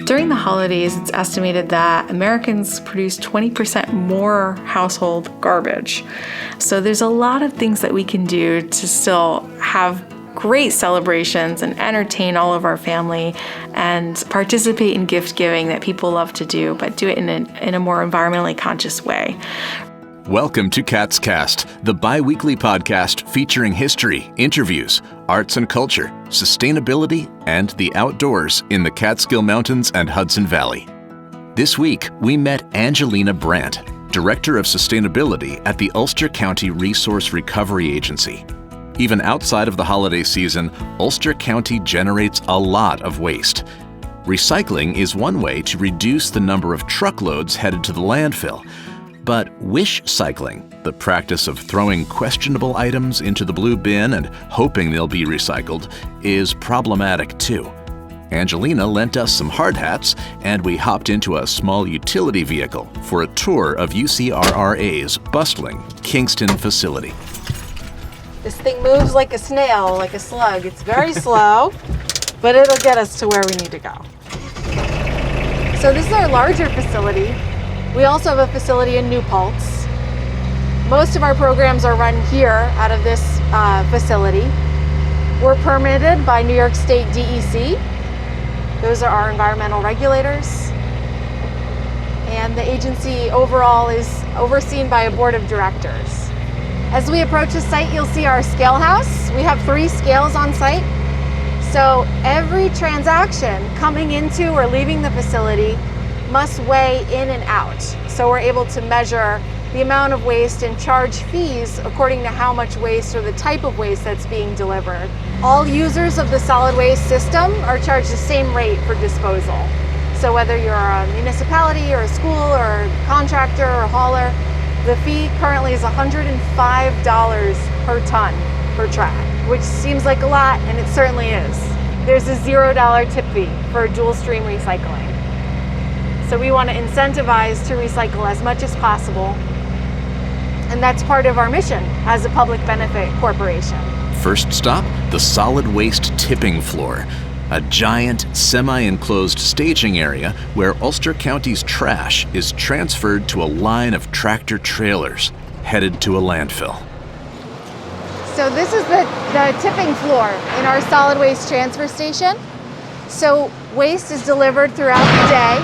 During the holidays, it's estimated that Americans produce 20% more household garbage. So there's a lot of things that we can do to still have great celebrations and entertain all of our family and participate in gift giving that people love to do, but do it in a more environmentally conscious way. Welcome to Cat's Cast, the bi-weekly podcast featuring history, interviews, arts and culture, sustainability, and the outdoors in the Catskill Mountains and Hudson Valley. This week, we met Angelina Brandt, Director of Sustainability at the Ulster County Resource Recovery Agency. Even outside of the holiday season, Ulster County generates a lot of waste. Recycling is one way to reduce the number of truckloads headed to the landfill. But wishcycling, the practice of throwing questionable items into the blue bin and hoping they'll be recycled, is problematic too. Angelina lent us some hardhats, and we hopped into a small utility vehicle for a tour of UCRRA's bustling Kingston facility. This thing moves like a snail, like a slug. It's very slow, but it'll get us to where we need to go. So this is our larger facility. We also have a facility in New Paltz. Most of our programs are run here out of this facility. We're permitted by New York State DEC. Those are our environmental regulators. And the agency overall is overseen by a board of directors. As we approach the site, you'll see our scale house. We have 3 scales on site. So every transaction coming into or leaving the facility must weigh in and out. So we're able to measure the amount of waste and charge fees according to how much waste or the type of waste that's being delivered. All users of the solid waste system are charged the same rate for disposal. So whether you're a municipality or a school or a contractor or a hauler, the fee currently is $105 per ton per track, which seems like a lot, and it certainly is. There's a $0 tip fee for dual stream recycling. So we want to incentivize to recycle as much as possible, and that's part of our mission as a public benefit corporation. First stop, the solid waste tipping floor, a giant semi-enclosed staging area where Ulster County's trash is transferred to a line of tractor trailers headed to a landfill. So this is the tipping floor in our solid waste transfer station. So waste is delivered throughout the day.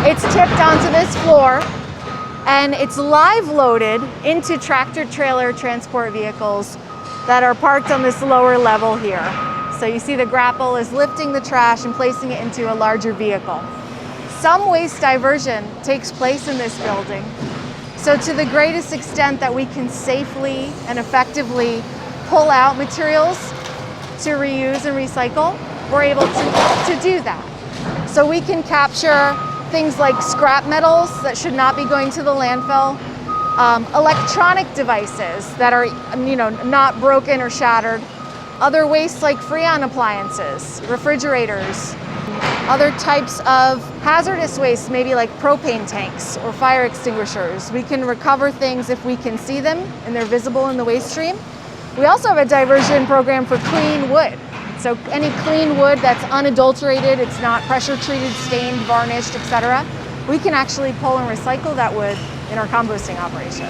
It's tipped onto this floor, and it's live loaded into tractor trailer transport vehicles that are parked on this lower level here. So you see the grapple is lifting the trash and placing it into a larger vehicle. Some waste diversion takes place in this building. So to the greatest extent that we can safely and effectively pull out materials to reuse and recycle, we're able to do that. So we can capture things like scrap metals that should not be going to the landfill, electronic devices that are not broken or shattered, other wastes like Freon appliances, refrigerators, other types of hazardous waste, maybe like propane tanks or fire extinguishers. We can recover things if we can see them and they're visible in the waste stream. We also have a diversion program for clean wood. So any clean wood that's unadulterated, it's not pressure treated, stained, varnished, etc., we can actually pull and recycle that wood in our composting operation.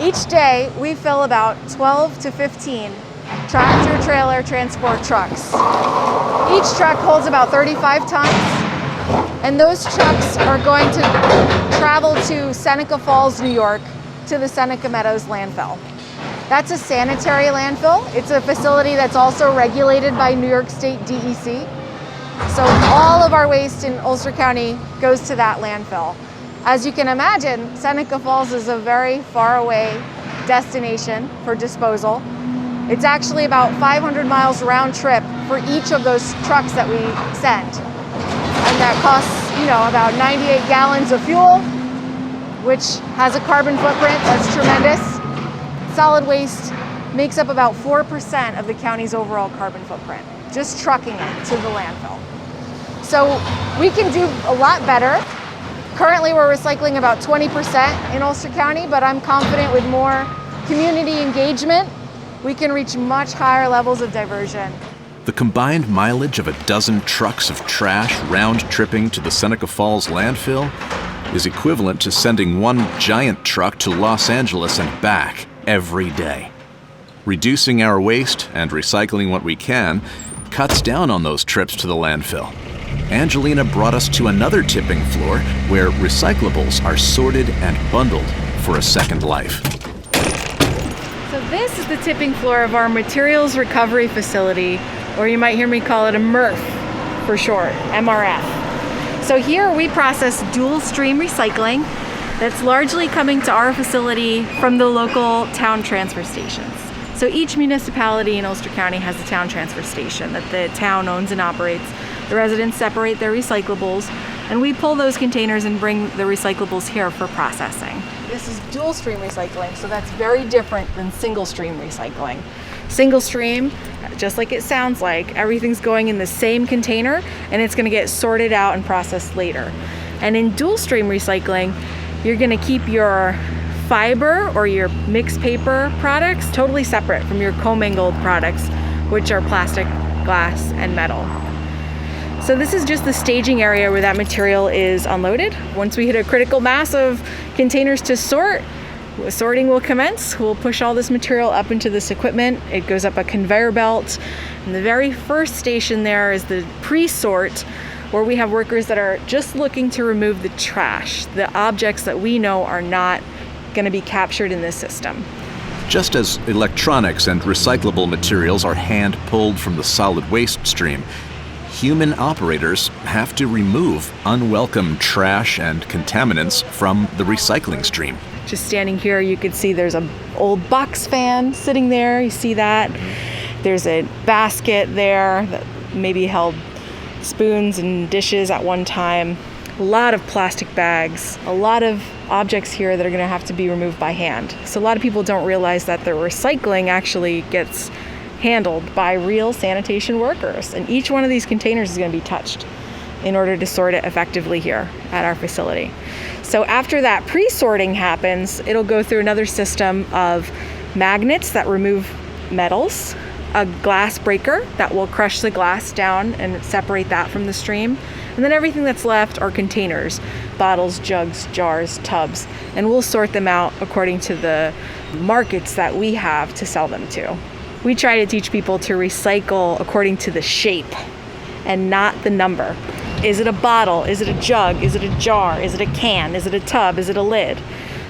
Each day we fill about 12 to 15 tractor trailer transport trucks. Each truck holds about 35 tons, and those trucks are going to travel to Seneca Falls, New York, to the Seneca Meadows landfill. That's a sanitary landfill. It's a facility that's also regulated by New York State DEC. So all of our waste in Ulster County goes to that landfill. As you can imagine, Seneca Falls is a very far away destination for disposal. It's actually about 500 miles round trip for each of those trucks that we send. And that costs, about 98 gallons of fuel, which has a carbon footprint that's tremendous. Solid waste makes up about 4% of the county's overall carbon footprint, just trucking it to the landfill. So we can do a lot better. Currently we're recycling about 20% in Ulster County, but I'm confident with more community engagement, we can reach much higher levels of diversion. The combined mileage of a dozen trucks of trash round-tripping to the Seneca Falls landfill is equivalent to sending one giant truck to Los Angeles and back every day. Reducing our waste and recycling what we can cuts down on those trips to the landfill. Angelina brought us to another tipping floor where recyclables are sorted and bundled for a second life. So this is the tipping floor of our materials recovery facility, or you might hear me call it a MRF for short, MRF. So here we process dual stream recycling that's largely coming to our facility from the local town transfer stations. So each municipality in Ulster County has a town transfer station that the town owns and operates. The residents separate their recyclables, and we pull those containers and bring the recyclables here for processing. This is dual stream recycling, so that's very different than single stream recycling. Single stream, just like it sounds like, everything's going in the same container and it's gonna get sorted out and processed later. And in dual stream recycling, you're gonna keep your fiber or your mixed paper products totally separate from your commingled products, which are plastic, glass, and metal. So this is just the staging area where that material is unloaded. Once we hit a critical mass of containers to sort, sorting will commence. We'll push all this material up into this equipment. It goes up a conveyor belt. And the very first station there is the pre-sort, where we have workers that are just looking to remove the trash, the objects that we know are not going to be captured in this system. Just as electronics and recyclable materials are hand-pulled from the solid waste stream, human operators have to remove unwelcome trash and contaminants from the recycling stream. Just standing here, you can see there's an old box fan sitting there. You see that? There's a basket there that maybe held spoons and dishes at one time. A lot of plastic bags, a lot of objects here that are going to have to be removed by hand. So a lot of people don't realize that the recycling actually gets handled by real sanitation workers, and each one of these containers is going to be touched in order to sort it effectively here at our facility. So after that pre-sorting happens, it'll go through another system of magnets that remove metals, a glass breaker that will crush the glass down and separate that from the stream, and then everything that's left are containers, bottles, jugs, jars, tubs, and we'll sort them out according to the markets that we have to sell them to. We try to teach people to recycle according to the shape and not the number. Is it a bottle? Is it a jug? Is it a jar? Is it a can? Is it a tub? Is it a lid?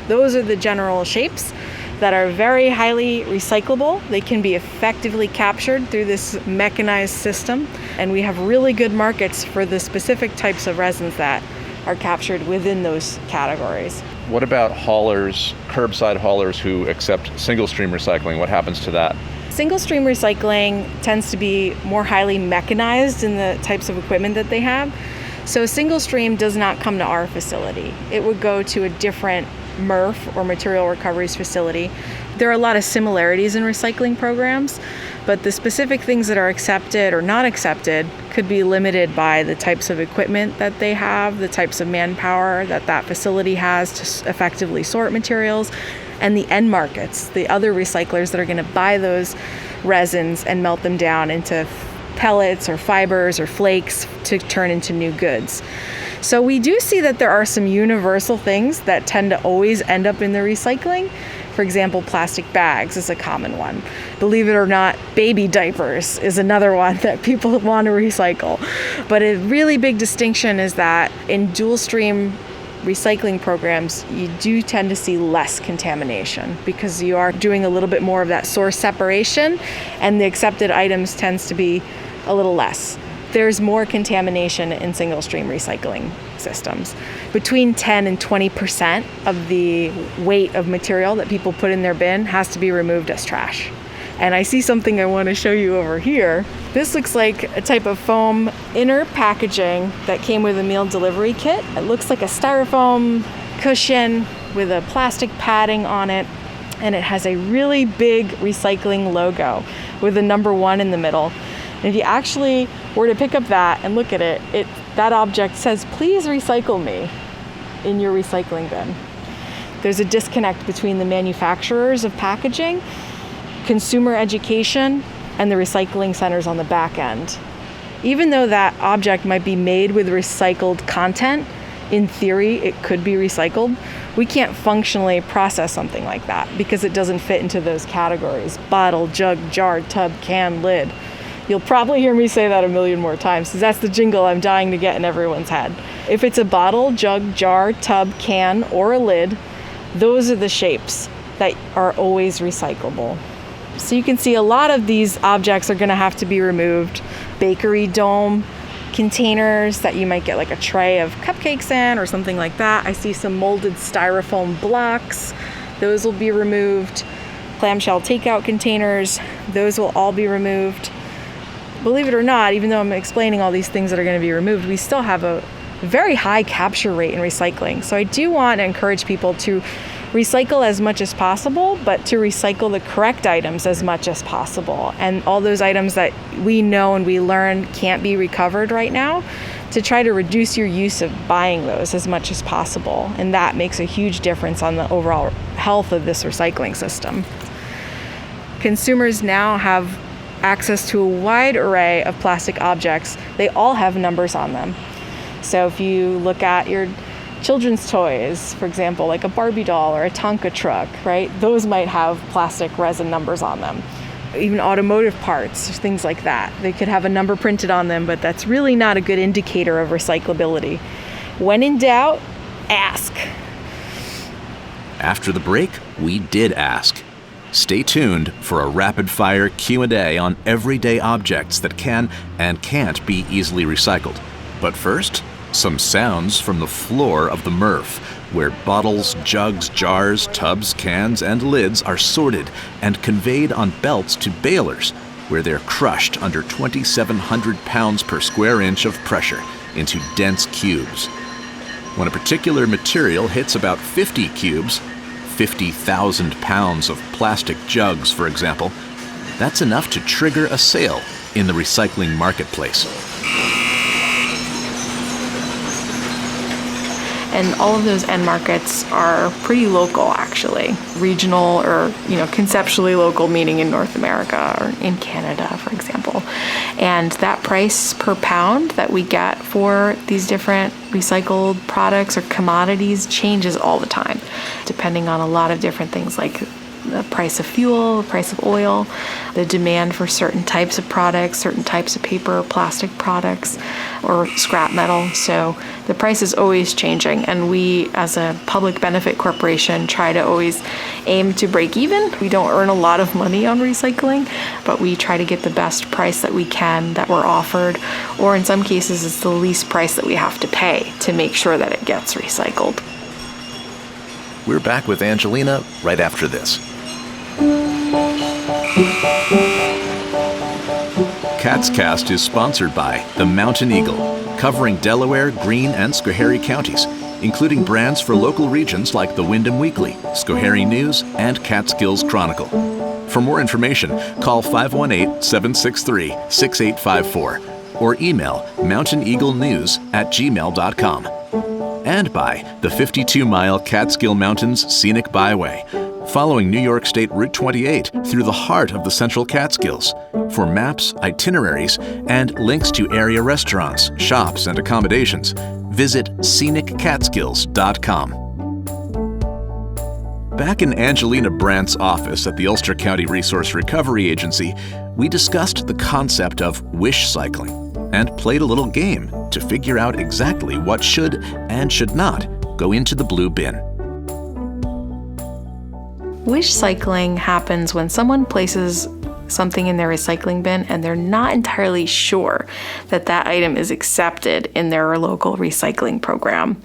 Those are the general shapes that are very highly recyclable. They can be effectively captured through this mechanized system, and we have really good markets for the specific types of resins that are captured within those categories. What about haulers, curbside haulers who accept single stream recycling? What happens to that? Single stream recycling tends to be more highly mechanized in the types of equipment that they have. So single stream does not come to our facility. It would go to a different MRF or material recoveries facility. There are a lot of similarities in recycling programs, but the specific things that are accepted or not accepted could be limited by the types of equipment that they have, the types of manpower that that facility has to effectively sort materials, and the end markets, the other recyclers that are going to buy those resins and melt them down into pellets or fibers or flakes to turn into new goods. So we do see that there are some universal things that tend to always end up in the recycling. For example, plastic bags is a common one. Believe it or not, baby diapers is another one that people want to recycle. But a really big distinction is that in dual stream recycling programs, you do tend to see less contamination because you are doing a little bit more of that source separation, and the accepted items tends to be a little less. There's more contamination in single stream recycling systems. Between 10 and 20% of the weight of material that people put in their bin has to be removed as trash. And I see something I want to show you over here. This looks like a type of foam inner packaging that came with a meal delivery kit. It looks like a styrofoam cushion with a plastic padding on it, and it has a really big recycling logo with the number 1 in the middle. And if you actually were to pick up that and look at it, that object says, "Please recycle me," in your recycling bin. There's a disconnect between the manufacturers of packaging, consumer education, and the recycling centers on the back end. Even though that object might be made with recycled content, in theory it could be recycled, we can't functionally process something like that because it doesn't fit into those categories: bottle, jug, jar, tub, can, lid. You'll probably hear me say that a million more times because that's the jingle I'm dying to get in everyone's head. If it's a bottle, jug, jar, tub, can, or a lid, those are the shapes that are always recyclable. So you can see a lot of these objects are going to have to be removed. Bakery dome containers that you might get like a tray of cupcakes in or something like that. I see some molded styrofoam blocks. Those will be removed. Clamshell takeout containers, those will all be removed. Believe it or not, even though I'm explaining all these things that are going to be removed, we still have a very high capture rate in recycling. So I do want to encourage people to recycle as much as possible, but to recycle the correct items as much as possible. And all those items that we know and we learn can't be recovered right now, to try to reduce your use of buying those as much as possible. And that makes a huge difference on the overall health of this recycling system. Consumers now have access to a wide array of plastic objects. They all have numbers on them. So if you look at your children's toys, for example, like a Barbie doll or a Tonka truck, right? Those might have plastic resin numbers on them. Even automotive parts, things like that. They could have a number printed on them, but that's really not a good indicator of recyclability. When in doubt, ask. After the break, we did ask. Stay tuned for a rapid-fire Q&A on everyday objects that can and can't be easily recycled. But first, some sounds from the floor of the MRF, where bottles, jugs, jars, tubs, cans, and lids are sorted and conveyed on belts to balers, where they're crushed under 2,700 pounds per square inch of pressure into dense cubes. When a particular material hits about 50 cubes, 50,000 pounds of plastic jugs, for example, that's enough to trigger a sale in the recycling marketplace. And all of those end markets are pretty local, actually. Regional or, conceptually local, meaning in North America or in Canada, for example. And that price per pound that we get for these different recycled products or commodities changes all the time, depending on a lot of different things like the price of fuel, the price of oil, the demand for certain types of products, certain types of paper or plastic products, or scrap metal. So the price is always changing, and we, as a public benefit corporation, try to always aim to break even. We don't earn a lot of money on recycling, but we try to get the best price that we can that we're offered, or in some cases it's the least price that we have to pay to make sure that it gets recycled. We're back with Angelina right after this. Cats Cast is sponsored by the Mountain Eagle, covering Delaware, Greene, and Schoharie counties, including brands for local regions like the Windham Weekly, Schoharie News, and Catskills Chronicle. For more information, call 518-763-6854 or email mountaineaglenews@gmail.com. And by the 52-mile Catskill Mountains Scenic Byway, following New York State Route 28 through the heart of the Central Catskills. For maps, itineraries, and links to area restaurants, shops, and accommodations, visit sceniccatskills.com. Back in Angelina Brandt's office at the Ulster County Resource Recovery Agency, we discussed the concept of wishcycling and played a little game to figure out exactly what should and should not go into the blue bin. Wishcycling happens when someone places something in their recycling bin and they're not entirely sure that that item is accepted in their local recycling program.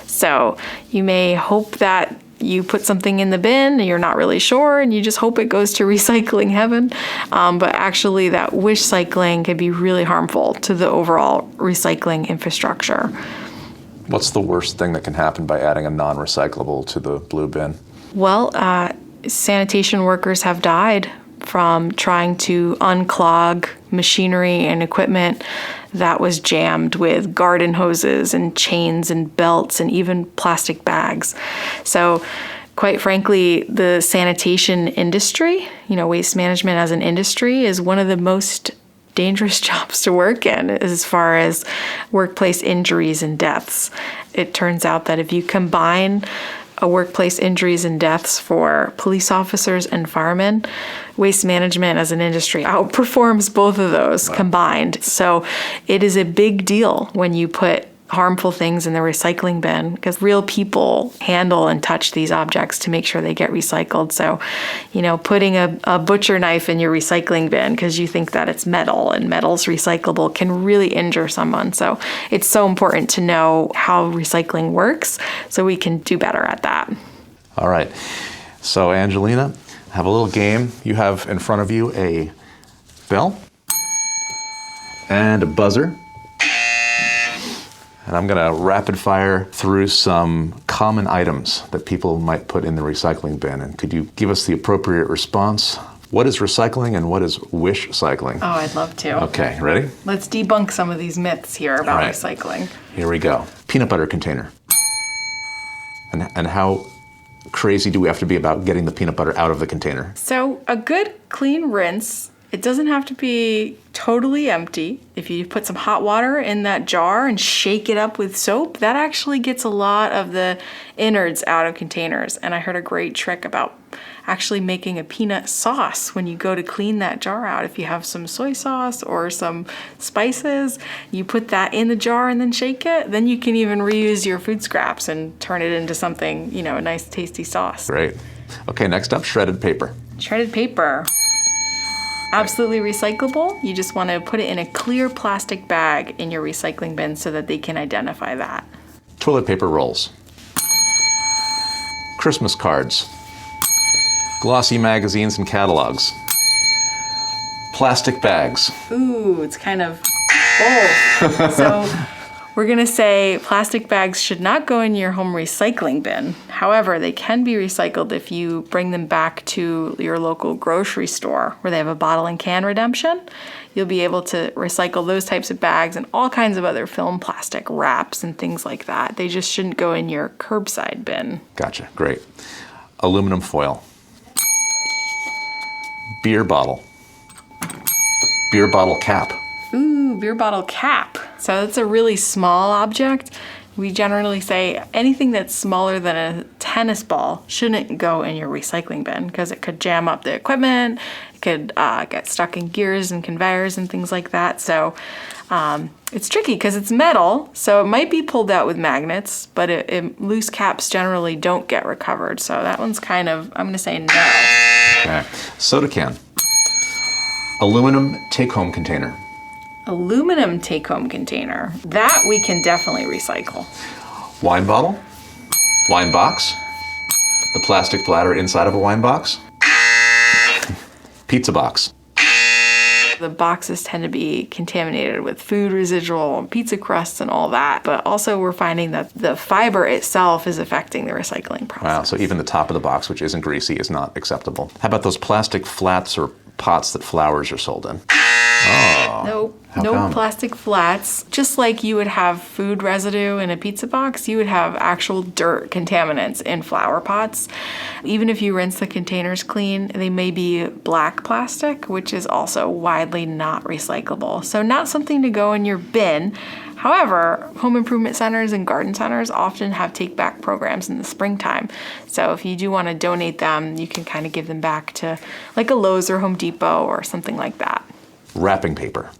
So you may hope that you put something in the bin and you're not really sure and you just hope it goes to recycling heaven. But actually that wishcycling can be really harmful to the overall recycling infrastructure. What's the worst thing that can happen by adding a non-recyclable to the blue bin? Well, sanitation workers have died from trying to unclog machinery and equipment that was jammed with garden hoses and chains and belts and even plastic bags. So Quite frankly, the sanitation industry, waste management as an industry is one of the most dangerous jobs to work in as far as workplace injuries and deaths. It turns out that if you combine workplace injuries and deaths for police officers and firemen, waste management as an industry outperforms both of those combined. So it is a big deal when you put harmful things in the recycling bin, because real people handle and touch these objects to make sure they get recycled. So, putting a butcher knife in your recycling bin because you think that it's metal and metal's recyclable can really injure someone. So it's so important to know how recycling works so we can do better at that. All right. So Angelina, have a little game. You have in front of you a bell and a buzzer. And I'm going to rapid fire through some common items that people might put in the recycling bin. And could you give us the appropriate response? What is recycling and what is Wishcycling? Oh, I'd love to. Okay, ready? Let's debunk some of these myths here about recycling. Here we go. Peanut butter container. And how crazy do we have to be about getting the peanut butter out of the container? So a good clean rinse, it doesn't have to be totally empty. If you put some hot water in that jar and shake it up with soap, that actually gets a lot of the innards out of containers. And I heard a great trick about actually making a peanut sauce when you go to clean that jar out. If you have some soy sauce or some spices, you put that in the jar and then shake it, then you can even reuse your food scraps and turn it into something, a nice tasty sauce. Great. Okay, next up, shredded paper. Shredded paper. Absolutely recyclable. You just want to put it in a clear plastic bag in your recycling bin so that they can identify that. Toilet paper rolls. Christmas cards. Glossy magazines and catalogs. Plastic bags. Ooh, it's kind of both. So we're going to say plastic bags should not go in your home recycling bin. However, they can be recycled if you bring them back to your local grocery store where they have a bottle and can redemption. You'll be able to recycle those types of bags and all kinds of other film plastic wraps and things like that. They just shouldn't go in your curbside bin. Gotcha, great. Aluminum foil. Beer bottle. Beer bottle cap. Ooh, beer bottle cap. So that's a really small object. We generally say anything that's smaller than a tennis ball shouldn't go in your recycling bin because it could jam up the equipment. It could get stuck in gears and conveyors and things like that. So it's tricky because it's metal, so it might be pulled out with magnets, but loose caps generally don't get recovered. So that one's kind of, I'm going to say no. Okay. Soda can. Aluminum take-home container. Aluminum take-home container. That we can definitely recycle. Wine bottle. Wine box. The plastic bladder inside of a wine box. Pizza box. The boxes tend to be contaminated with food residual, pizza crusts and all that. But also we're finding that the fiber itself is affecting the recycling process. Wow, so even the top of the box, which isn't greasy, is not acceptable. How about those plastic flats or pots that flowers are sold in? Oh. Nope. How No come? plastic flats. Just like you would have food residue in a pizza box, you would have actual dirt contaminants in flower pots. Even if you rinse the containers clean, they may be black plastic, which is also widely not recyclable. So not something to go in your bin. However, home improvement centers and garden centers often have take-back programs in the springtime. So if you do want to donate them, you can kind of give them back to like a Lowe's or Home Depot or something like that. Wrapping paper.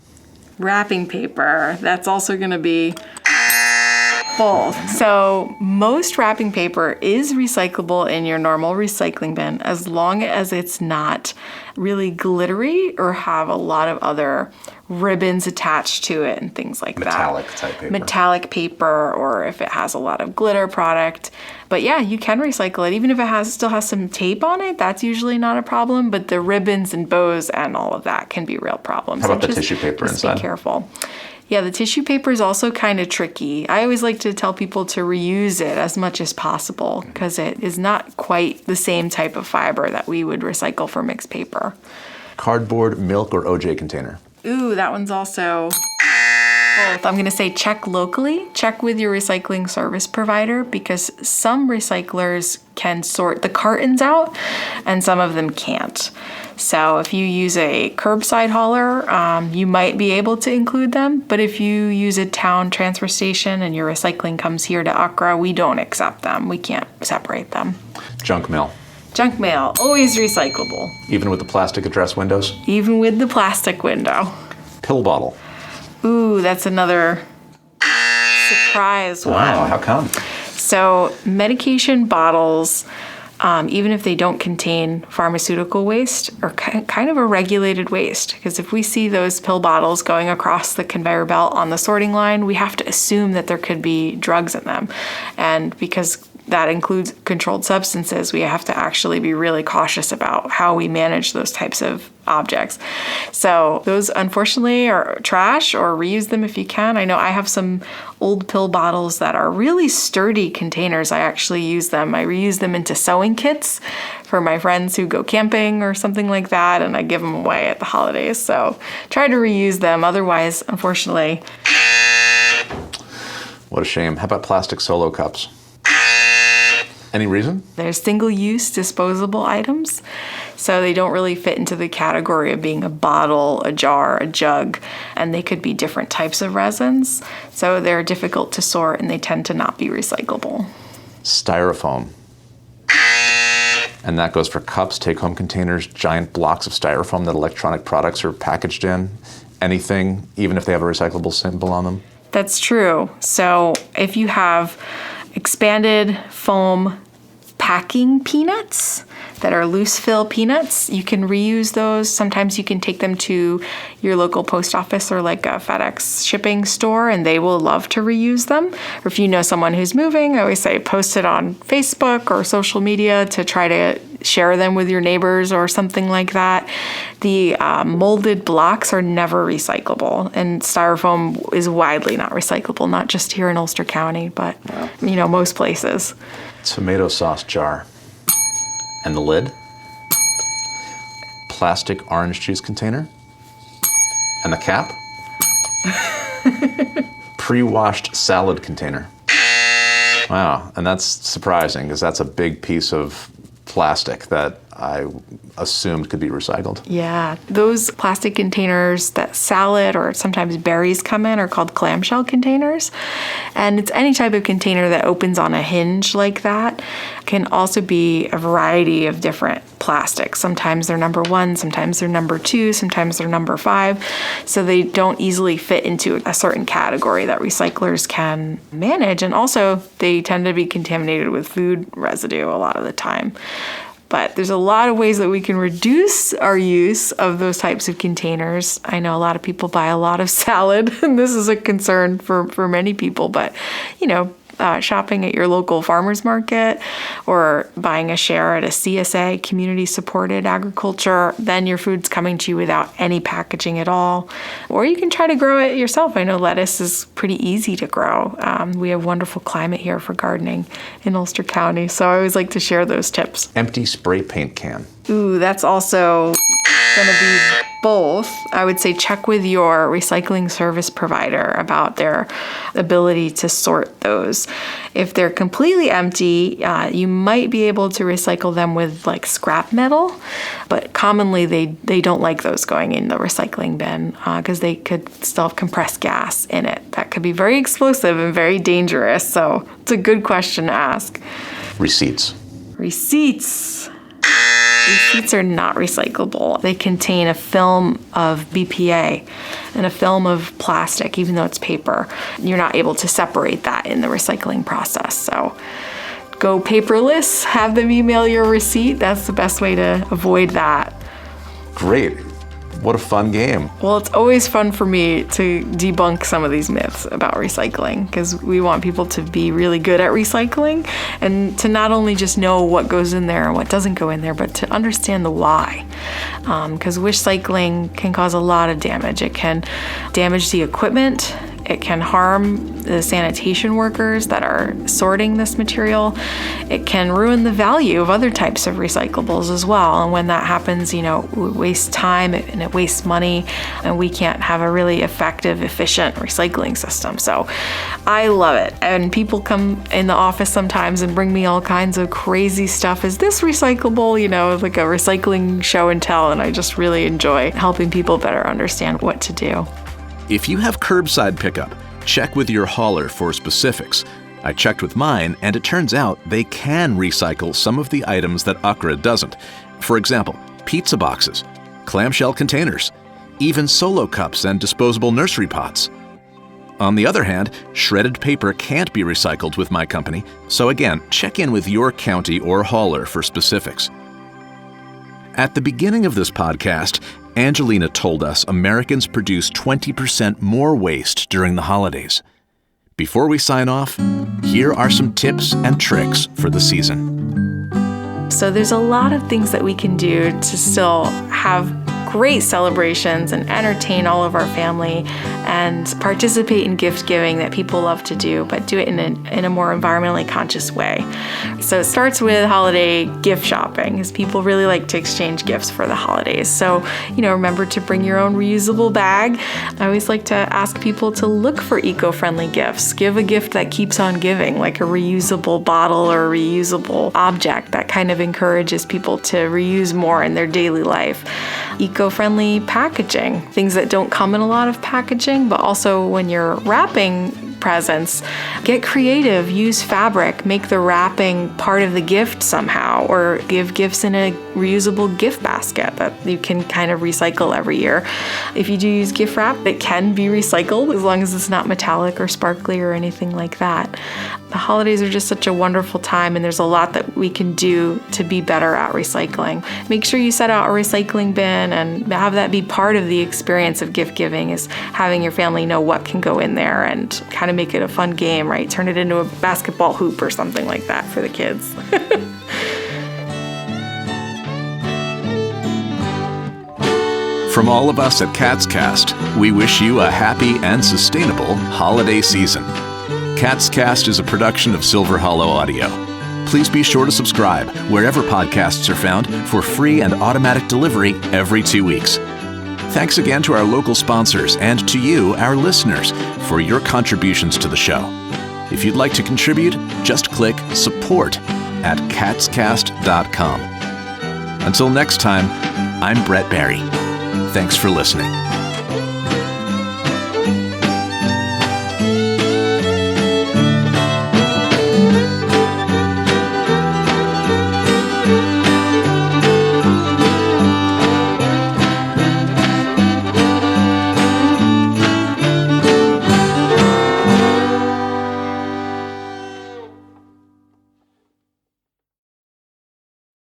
Wrapping paper, that's also going to be both. So most wrapping paper is recyclable in your normal recycling bin as long as it's not really glittery or have a lot of other ribbons attached to it and things like Metallic that. type paper. Metallic paper, or if it has a lot of glitter product. But yeah, you can recycle it. Even if it still has some tape on it, that's usually not a problem. But the ribbons and bows and all of that can be real problems. How about So the tissue paper just inside? Be careful. Yeah, the tissue paper is also kind of tricky. I always like to tell people to reuse it as much as possible because it is not quite the same type of fiber that we would recycle for mixed paper. Cardboard, milk, or OJ container. Ooh, that one's also Both. I'm going to say check locally, check with your recycling service provider, because some recyclers can sort the cartons out and some of them can't. So if you use a curbside hauler, you might be able to include them. But if you use a town transfer station and your recycling comes here to UCRRA, we don't accept them. We can't separate them. Junk mail. Junk mail, always recyclable. Even with the plastic address windows? Even with the plastic window. Pill bottle. Ooh, that's another surprise one. Wow, how come? So medication bottles, even if they don't contain pharmaceutical waste, are kind of a regulated waste. Because if we see those pill bottles going across the conveyor belt on the sorting line, we have to assume that there could be drugs in them. And because that includes controlled substances, we have to actually be really cautious about how we manage those types of objects. So those unfortunately are trash, or reuse them if you can. I know I have some old pill bottles that are really sturdy containers. I actually use them. I reuse them into sewing kits for my friends who go camping or something like that, and I give them away at the holidays. So try to reuse them. Otherwise, unfortunately. What a shame. How about plastic Solo cups? Any reason? They're single-use disposable items, so they don't really fit into the category of being a bottle, a jar, a jug, and they could be different types of resins, so they're difficult to sort and they tend to not be recyclable. Styrofoam. And that goes for cups, take-home containers, giant blocks of styrofoam that electronic products are packaged in. Anything, even if they have a recyclable symbol on them? That's true. So if you have expanded foam packing peanuts that are loose fill peanuts, you can reuse those. Sometimes you can take them to your local post office or like a FedEx shipping store, and they will love to reuse them. Or if you know someone who's moving, I always say post it on Facebook or social media to try to share them with your neighbors or something like that. The molded blocks are never recyclable, and styrofoam is widely not recyclable, not just here in Ulster County, but most places. Tomato sauce jar. And the lid? Plastic orange juice container? And the cap? Pre-washed salad container. Wow, and that's surprising because that's a big piece of plastic that I assumed could be recycled. Yeah, those plastic containers that salad or sometimes berries come in are called clamshell containers. And it's any type of container that opens on a hinge like that. Can also be a variety of different plastics. Sometimes they're number 1, sometimes they're number 2, sometimes they're number 5. So they don't easily fit into a certain category that recyclers can manage. And also they tend to be contaminated with food residue a lot of the time. But there's a lot of ways that we can reduce our use of those types of containers. I know a lot of people buy a lot of salad, and this is a concern for many people, but shopping at your local farmer's market or buying a share at a CSA, community supported agriculture, then your food's coming to you without any packaging at all. Or you can try to grow it yourself. I know lettuce is pretty easy to grow. We have wonderful climate here for gardening in Ulster County, so I always like to share those tips. Empty spray paint can. Ooh, that's also going to be both. I would say check with your recycling service provider about their ability to sort those. If they're completely empty, you might be able to recycle them with like scrap metal, but commonly they don't like those going in the recycling bin because they could still have compressed gas in it. That could be very explosive and very dangerous. So it's a good question to ask. Receipts. Receipts are not recyclable. They contain a film of BPA and a film of plastic, even though it's paper. You're not able to separate that in the recycling process. So go paperless, have them email your receipt. That's the best way to avoid that. Great. What a fun game. Well, it's always fun for me to debunk some of these myths about recycling because we want people to be really good at recycling and to not only just know what goes in there and what doesn't go in there, but to understand the why. Because wishcycling can cause a lot of damage. It can damage the equipment. It can harm the sanitation workers that are sorting this material. It can ruin the value of other types of recyclables as well. And when that happens, we waste time and it wastes money, and we can't have a really effective, efficient recycling system. So I love it. And people come in the office sometimes and bring me all kinds of crazy stuff. Is this recyclable? Like a recycling show and tell. And I just really enjoy helping people better understand what to do. If you have curbside pickup, check with your hauler for specifics. I checked with mine, and it turns out they can recycle some of the items that UCRRA doesn't. For example, pizza boxes, clamshell containers, even solo cups and disposable nursery pots. On the other hand, shredded paper can't be recycled with my company, so again, check in with your county or hauler for specifics. At the beginning of this podcast, Angelina told us Americans produce 20% more waste during the holidays. Before we sign off, here are some tips and tricks for the season. So there's a lot of things that we can do to still have great celebrations and entertain all of our family and participate in gift giving that people love to do, but do it in a more environmentally conscious way. So it starts with holiday gift shopping, as people really like to exchange gifts for the holidays. So, remember to bring your own reusable bag. I always like to ask people to look for eco-friendly gifts. Give a gift that keeps on giving, like a reusable bottle or a reusable object. That kind of encourages people to reuse more in their daily life. Eco-friendly packaging, things that don't come in a lot of packaging, but also when you're wrapping presents, get creative, use fabric, make the wrapping part of the gift somehow, or give gifts in a reusable gift basket that you can kind of recycle every year. If you do use gift wrap, it can be recycled as long as it's not metallic or sparkly or anything like that. The holidays are just such a wonderful time, and there's a lot that we can do to be better at recycling. Make sure you set out a recycling bin and have that be part of the experience of gift giving, is having your family know what can go in there and kind of make it a fun game, right? Turn it into a basketball hoop or something like that for the kids. From all of us at CatsCast, we wish you a happy and sustainable holiday season. CatsCast is a production of Silver Hollow Audio. Please be sure to subscribe wherever podcasts are found for free and automatic delivery every 2 weeks. Thanks again to our local sponsors and to you, our listeners, for your contributions to the show. If you'd like to contribute, just click support at catscast.com. Until next time, I'm Brett Barry. Thanks for listening.